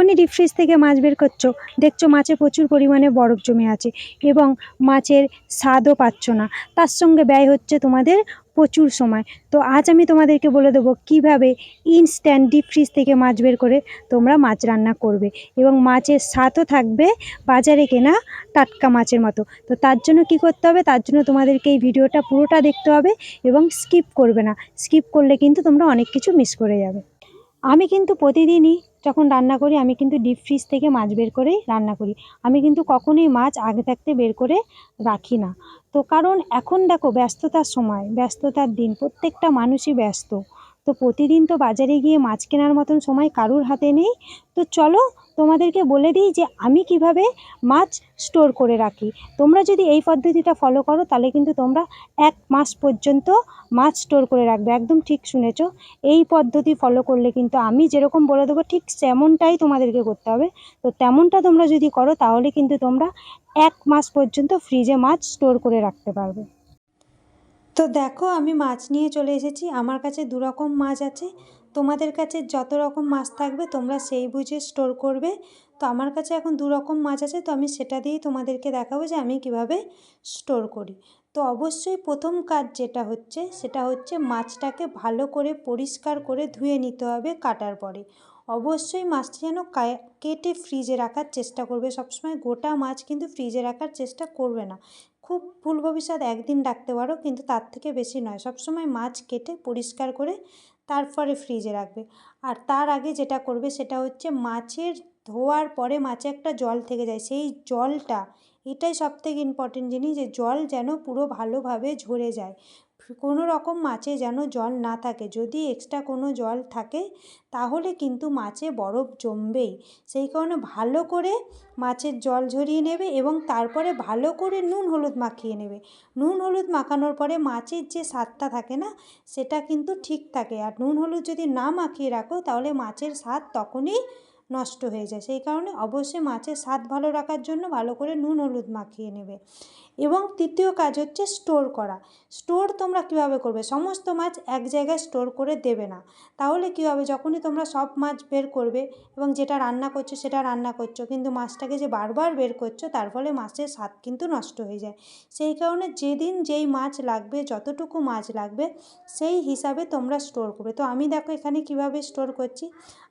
যখনই deep fridge থেকে মাছ বের করছো, দেখছো মাছে প্রচুর পরিমাণে বরফ জমে আছে এবং মাছের স্বাদও পাচ্ছ না, তার সঙ্গে ব্যয় হচ্ছে তোমাদের প্রচুর সময়। তো আজ আমি তোমাদেরকে বলে দেবো কীভাবে ইনস্ট্যান্ট ডিপ ফ্রিজ থেকে মাছ বের করে তোমরা মাছ রান্না করবে এবং মাছের স্বাদও থাকবে বাজারে কেনা টাটকা মাছের মতো। তো তার জন্য কী করতে হবে, তার জন্য তোমাদেরকে এই ভিডিওটা পুরোটা দেখতে হবে এবং স্কিপ করবে না। স্কিপ করলে কিন্তু তোমরা অনেক কিছু মিস করে যাবে। আমি কিন্তু প্রতিদিনই যখন রান্না করি আমি কিন্তু ডিপ ফ্রিজ থেকে মাছ বের করেই রান্না করি। আমি কিন্তু কখনোই মাছ আগে থাকতে বের করে রাখি না। তো কারণ এখন দেখো ব্যস্ততার সময়, ব্যস্ততার দিন, প্রত্যেকটা মানুষই ব্যস্ত। তো প্রতিদিন তো বাজারে গিয়ে মাছ কেনার মতন সময় কারুর হাতে নেই। তো চলো তোমাদেরকে বলে দিই যে আমি কিভাবে মাছ স্টোর করে রাখি। তোমরা যদি এই পদ্ধতিটা ফলো করো তাহলে কিন্তু তোমরা 1 মাস পর্যন্ত মাছ স্টোর করে রাখবে। একদম ঠিক শুনেছো, এই পদ্ধতি ফলো করলে কিন্তু আমি যেরকম বলে দেবো ঠিক তেমনটাই তোমাদেরকে করতে হবে। তো তেমনটা তোমরা যদি করো তাহলে কিন্তু তোমরা 1 মাস পর্যন্ত ফ্রিজে মাছ স্টোর করে রাখতে পারবে। তো দেখো আমি মাছ নিয়ে চলে এসেছি। আমার কাছে 2 রকম মাছ আছে। তোমাদের কাছে যত রকম মাছ থাকবে তোমরা সেই বুঝে স্টোর করবে। তো আমার কাছে এখন 2 রকম মাছ আছে, তো আমি সেটা দিয়েই তোমাদেরকে দেখাবো যে আমি কিভাবে স্টোর করি। তো অবশ্যই প্রথম কাজ যেটা হচ্ছে সেটা হচ্ছে মাছটাকে ভালো করে পরিষ্কার করে ধুয়ে নিতে হবে কাটার পরে। অবশ্যই মাছটা যেন কেটে ফ্রিজে রাখার চেষ্টা করবে। সবসময় গোটা মাছ কিন্তু ফ্রিজে রাখার চেষ্টা করবে না। খুব ভুল ভবিষ্যৎ একদিন রাখতে পারো, কিন্তু তার থেকে বেশি নয়। সবসময় মাছ কেটে পরিষ্কার করে তারপরে ফ্রিজে রাখবে। আর তার আগে যেটা করবে সেটা হচ্ছে মাছের ধোয়ার পরে মাছে একটা জল থেকে যায়, সেই জলটা, এটাই সবথেকে ইম্পর্টেন্ট জিনিস, যে জল যেন পুরো ভালোভাবে ঝরে যায়। কোনো রকম মাছে যেন জল না থাকে। যদি এক্সট্রা কোনো জল থাকে তাহলে কিন্তু মাছে বরফ জমবেই। সেই কারণে ভালো করে মাছের জল ঝরিয়ে নেবে এবং তারপরে ভালো করে নুন হলুদ মাখিয়ে নেবে। নুন হলুদ মাখানোর পরে মাছের যে স্বাদটা থাকে না সেটা কিন্তু ঠিক থাকে। আর নুন হলুদ যদি না মাখিয়ে রাখো তাহলে মাছের স্বাদ তখনই নষ্ট হয়ে যায়। সেই কারণে অবশ্যই মাছের স্বাদ ভালো রাখার জন্য ভালো করে নুন হলুদ মাখিয়ে নেবে। এবং তৃতীয় কাজ হচ্ছে স্টোর করা। স্টোর তোমরা কীভাবে করবে, সমস্ত মাছ এক জায়গায় স্টোর করে দেবে না। তাহলে কী হবে, যখনই তোমরা সব মাছ বের করবে এবং যেটা রান্না করছো সেটা রান্না করছো, কিন্তু মাছটাকে যে বারবার বের করছো তার ফলে মাছের স্বাদ কিন্তু নষ্ট হয়ে যায়। সেই কারণে যেদিন যেই মাছ লাগবে, যতটুকু মাছ লাগবে সেই হিসাবে তোমরা স্টোর করবে। তো আমি দেখো এখানে কিভাবে স্টোর করছি।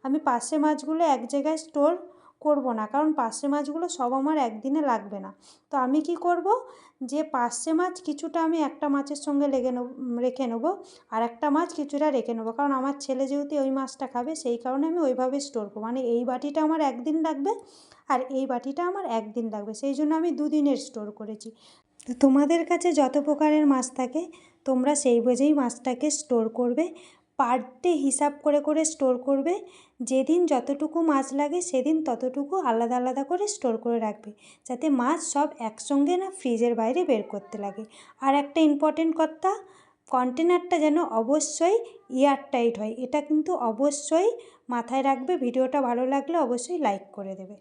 আমি পার্শে মাছগুলো এক জায়গায় স্টোর করব না, কারণ পার্শে মাছগুলো সব আমার একদিনে লাগবে না। তো আমি কি করব, যে পার্শে মাছ কিছুটা আমি একটা মাছের সঙ্গে রেখে নেবো, আর একটা মাছ কিছুটা রেখে নেবো, কারণ আমার ছেলে যেহেতু ওই মাছটা খাবে সেই কারণে আমি ওইভাবে স্টোর করবো। মানে এই বাটিটা আমার একদিন লাগবে আর এই বাটিটা আমার একদিন লাগবে, সেই জন্য আমি 2 দিনের স্টোর করেছি। তো তোমাদের কাছে যত প্রকারের মাছ থাকে তোমরা সেই বুঝেই মাছটাকে স্টোর করবে। পার ডে হিসাব করে করে স্টোর করবে। যেদিন যতটুকু মাছ লাগে সেদিন ততটুকু আলাদা আলাদা করে স্টোর করে রাখবে, যাতে মাছ সব একসঙ্গে না ফ্রিজের বাইরে বের করতে লাগে। আর একটা ইম্পর্টেন্ট কথা, কন্টেনারটা যেন অবশ্যই এয়ারটাইট হয়, এটা কিন্তু অবশ্যই মাথায় রাখবে। ভিডিওটা ভালো লাগলে অবশ্যই লাইক করে দেবে।